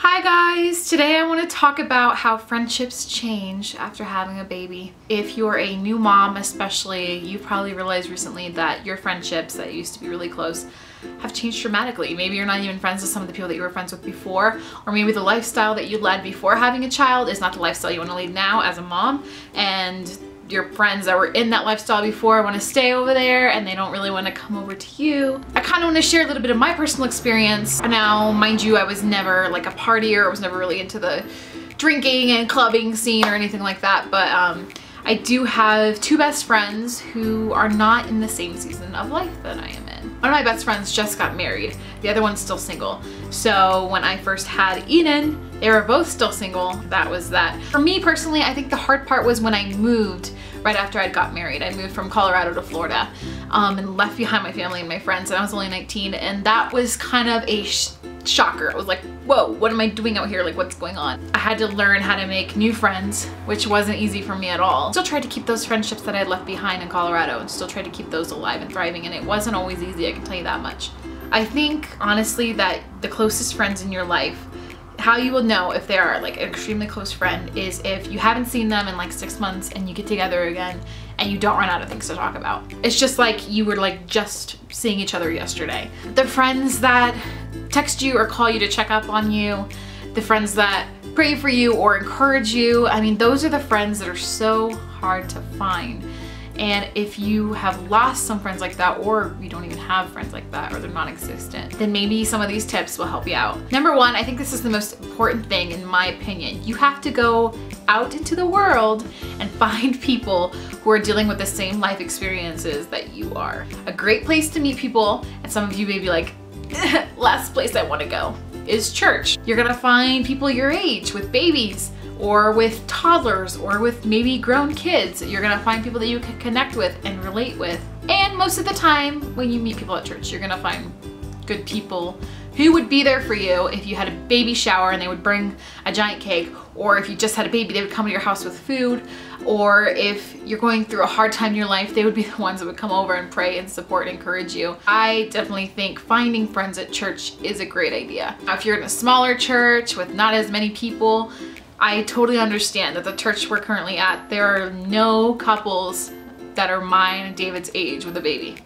Hi guys! Today I want to talk about how friendships change after having a baby. If you're a new mom especially, you've probably realized recently that your friendships that used to be really close have changed dramatically. Maybe you're not even friends with some of the people that you were friends with before, or maybe the lifestyle that you led before having a child is not the lifestyle you want to lead now as a mom, and your friends that were in that lifestyle before want to stay over there and they don't really want to come over to you. I kind of want to share a little bit of my personal experience. Now, mind you, I was never like a partier. I was never really into the drinking and clubbing scene or anything like that, but I do have two best friends who are not in the same season of life that I am in. One of my best friends just got married. The other one's still single. So when I first had Eden, they were both still single. That was that. For me personally, I think the hard part was when I moved right after I got married. I moved from Colorado to Florida and left behind my family and my friends, and I was only 19, and that was kind of a shocker. I was like, whoa, what am I doing out here? Like, what's going on? I had to learn how to make new friends, which wasn't easy for me at all. Still tried to keep those friendships that I had left behind in Colorado and still tried to keep those alive and thriving, and it wasn't always easy, I can tell you that much. I think, honestly, that the closest friends in your life, how you will know if they are like an extremely close friend is if you haven't seen them in like 6 months and you get together again and you don't run out of things to talk about. It's just like you were like just seeing each other yesterday. The friends that text you or call you to check up on you, the friends that pray for you or encourage you, I mean, those are the friends that are so hard to find. And if you have lost some friends like that, or you don't even have friends like that, or they're non-existent, then maybe some of these tips will help you out. Number one, I think this is the most important thing in my opinion. You have to go out into the world and find people who are dealing with the same life experiences that you are. A great place to meet people, and some of you may be like, last place I want to go is church. You're gonna find people your age with babies, or with toddlers, or with maybe grown kids. You're gonna find people that you can connect with and relate with. And most of the time when you meet people at church, you're gonna find good people who would be there for you if you had a baby shower and they would bring a giant cake, or if you just had a baby, they would come to your house with food, or if you're going through a hard time in your life, they would be the ones that would come over and pray and support and encourage you. I definitely think finding friends at church is a great idea. Now, if you're in a smaller church with not as many people, I totally understand that the church we're currently at, there are no couples that are mine and David's age with a baby.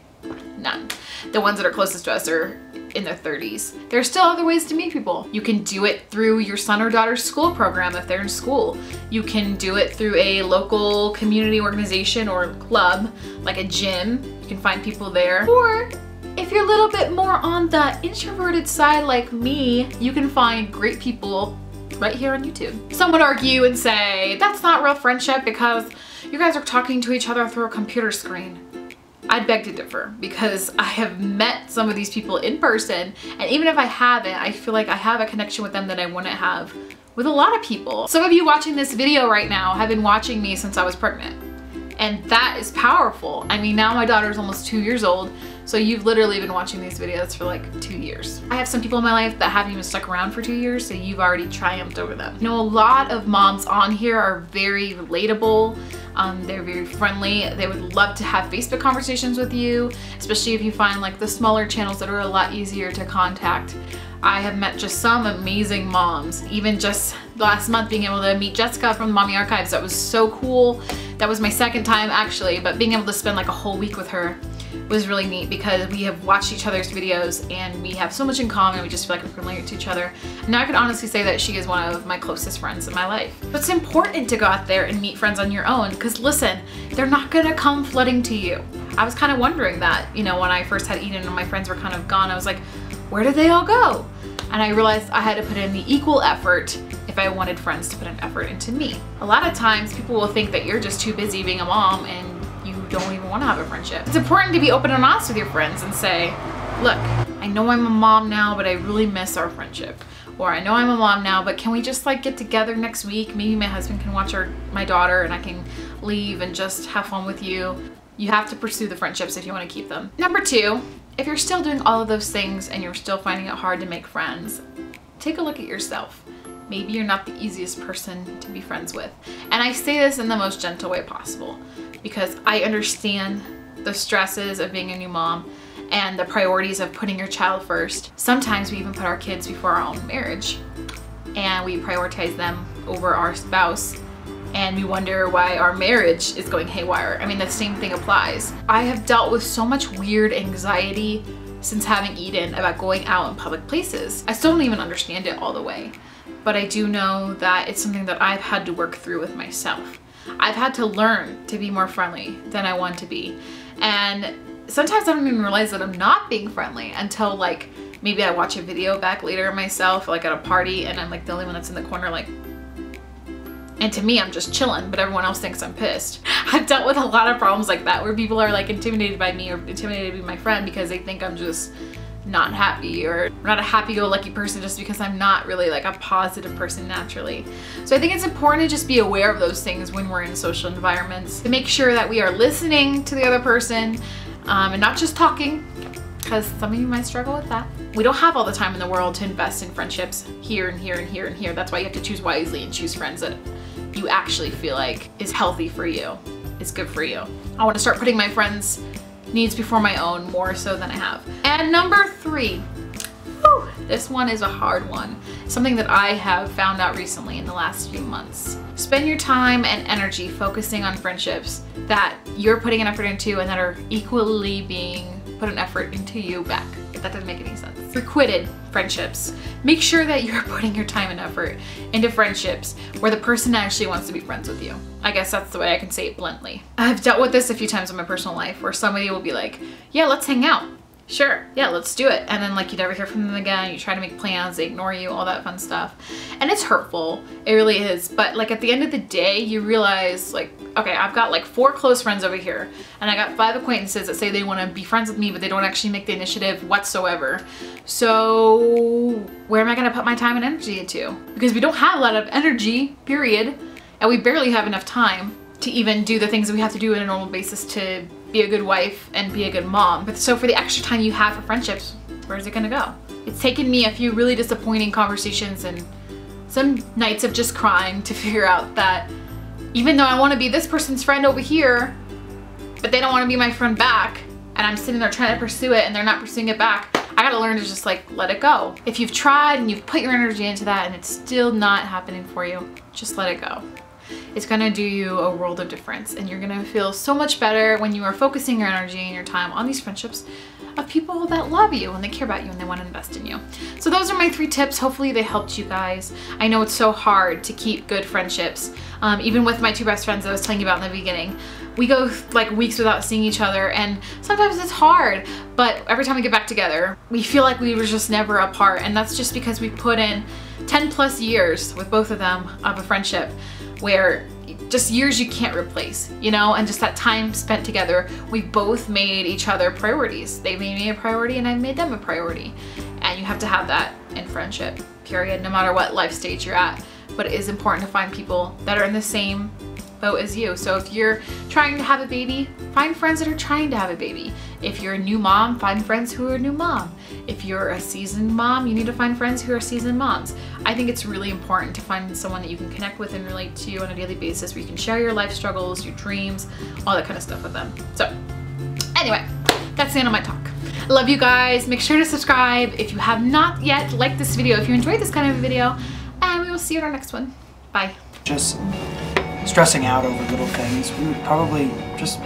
None. The ones that are closest to us are in their 30s. There are still other ways to meet people. You can do it through your son or daughter's school program if they're in school. You can do it through a local community organization or club, like a gym. You can find people there. Or if you're a little bit more on the introverted side like me, you can find great people right here on YouTube. Some would argue and say, that's not real friendship because you guys are talking to each other through a computer screen. I'd beg to differ, because I have met some of these people in person, and even if I haven't, I feel like I have a connection with them that I wouldn't have with a lot of people. Some of you watching this video right now have been watching me since I was pregnant, and that is powerful. I mean, now my daughter's almost 2 years old, so you've literally been watching these videos for like 2 years. I have some people in my life that haven't even stuck around for 2 years, so you've already triumphed over them. You know, a lot of moms on here are very relatable. They're very friendly. They would love to have Facebook conversations with you, especially if you find like the smaller channels that are a lot easier to contact. I have met just some amazing moms, even just last month being able to meet Jessica from the Mommy Archives. That was so cool. That was my second time actually, but being able to spend like a whole week with her was really neat because we have watched each other's videos and we have so much in common. We just feel like we're related to each other. And now I can honestly say that she is one of my closest friends in my life. But it's important to go out there and meet friends on your own, because listen, they're not gonna come flooding to you. I was kind of wondering that, you know, when I first had Eden and my friends were kind of gone, I was like, where did they all go? And I realized I had to put in the equal effort if I wanted friends to put an effort into me. A lot of times people will think that you're just too busy being a mom and you don't even want to have a friendship. It's important to be open and honest with your friends and say, look, I know I'm a mom now, but I really miss our friendship. Or I know I'm a mom now, but can we just like get together next week? Maybe my husband can watch my daughter and I can leave and just have fun with you. You have to pursue the friendships if you want to keep them. Number two, if you're still doing all of those things and you're still finding it hard to make friends, take a look at yourself. Maybe you're not the easiest person to be friends with. And I say this in the most gentle way possible, because I understand the stresses of being a new mom and the priorities of putting your child first. Sometimes we even put our kids before our own marriage. and we prioritize them over our spouse, and we wonder why our marriage is going haywire. I mean, the same thing applies. I have dealt with so much weird anxiety since having Eden about going out in public places. I still don't even understand it all the way, but I do know that it's something that I've had to work through with myself. I've had to learn to be more friendly than I want to be. And sometimes I don't even realize that I'm not being friendly until like maybe I watch a video back later of myself, like at a party, and I'm like the only one that's in the corner like, and to me, I'm just chilling, but everyone else thinks I'm pissed. I've dealt with a lot of problems like that where people are like intimidated by me or intimidated by my friend because they think I'm just not happy or not a happy-go-lucky person just because I'm not really like a positive person naturally. So I think it's important to just be aware of those things when we're in social environments, to make sure that we are listening to the other person and not just talking, because some of you might struggle with that. We don't have all the time in the world to invest in friendships here and here and here and here. That's why you have to choose wisely and choose friends that you actually feel like is healthy for you, is good for you. I want to start putting my friends' needs before my own more so than I have. And number 3, whew, this one is a hard one. Something that I have found out recently in the last few months. Spend your time and energy focusing on friendships that you're putting an effort into and that are equally being put an effort into you back, if that doesn't make any sense. Requited friendships. Make sure that you're putting your time and effort into friendships where the person actually wants to be friends with you. I guess that's the way I can say it bluntly. I've dealt with this a few times in my personal life where somebody will be like, yeah, let's hang out. Sure, yeah, let's do it. And then like you never hear from them again, you try to make plans, they ignore you, all that fun stuff. And it's hurtful, it really is. But like at the end of the day, you realize like, okay, I've got like 4 close friends over here and I got 5 acquaintances that say they want to be friends with me, but they don't actually make the initiative whatsoever. So where am I gonna put my time and energy into? Because we don't have a lot of energy, period. And we barely have enough time to even do the things that we have to do on a normal basis to be a good wife and be a good mom. But so for the extra time you have for friendships, where's it gonna go? It's taken me a few really disappointing conversations and some nights of just crying to figure out that even though I wanna be this person's friend over here, but they don't wanna be my friend back, and I'm sitting there trying to pursue it and they're not pursuing it back, I gotta learn to just like let it go. If you've tried and you've put your energy into that and it's still not happening for you, just let it go. It's gonna do you a world of difference and you're gonna feel so much better when you are focusing your energy and your time on these friendships of people that love you and they care about you and they want to invest in you. So those are my 3 tips. Hopefully they helped you guys. I know it's so hard to keep good friendships. Even with my 2 best friends that I was telling you about in the beginning. We go like weeks without seeing each other and sometimes it's hard, but every time we get back together, we feel like we were just never apart, and that's just because we put in 10+ years with both of them of a friendship where just years you can't replace, you know, and just that time spent together, we both made each other priorities. They made me a priority and I made them a priority. And you have to have that in friendship, period, no matter what life stage you're at. But it is important to find people that are in the same boat as you. So if you're trying to have a baby, find friends that are trying to have a baby. If you're a new mom, find friends who are a new mom. If you're a seasoned mom, you need to find friends who are seasoned moms. I think it's really important to find someone that you can connect with and relate to on a daily basis where you can share your life struggles, your dreams, all that kind of stuff with them. So anyway, that's the end of my talk. I love you guys. Make sure to subscribe if you have not yet. Like this video if you enjoyed this kind of a video, and we will see you in our next one. Bye. Just stressing out over little things. We would probably just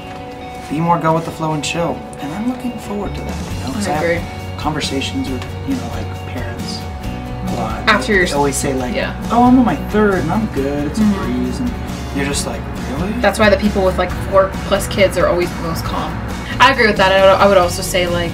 be more go with the flow and chill. And I'm looking forward to that, you know? 'Cause I have conversations with, you know, like parents a lot. After they you're always say like, yeah, oh, I'm on my 3rd and I'm good, it's a breeze. And you're just like, really? that's why the people with like 4+ kids are always the most calm. I agree with that. I would also say like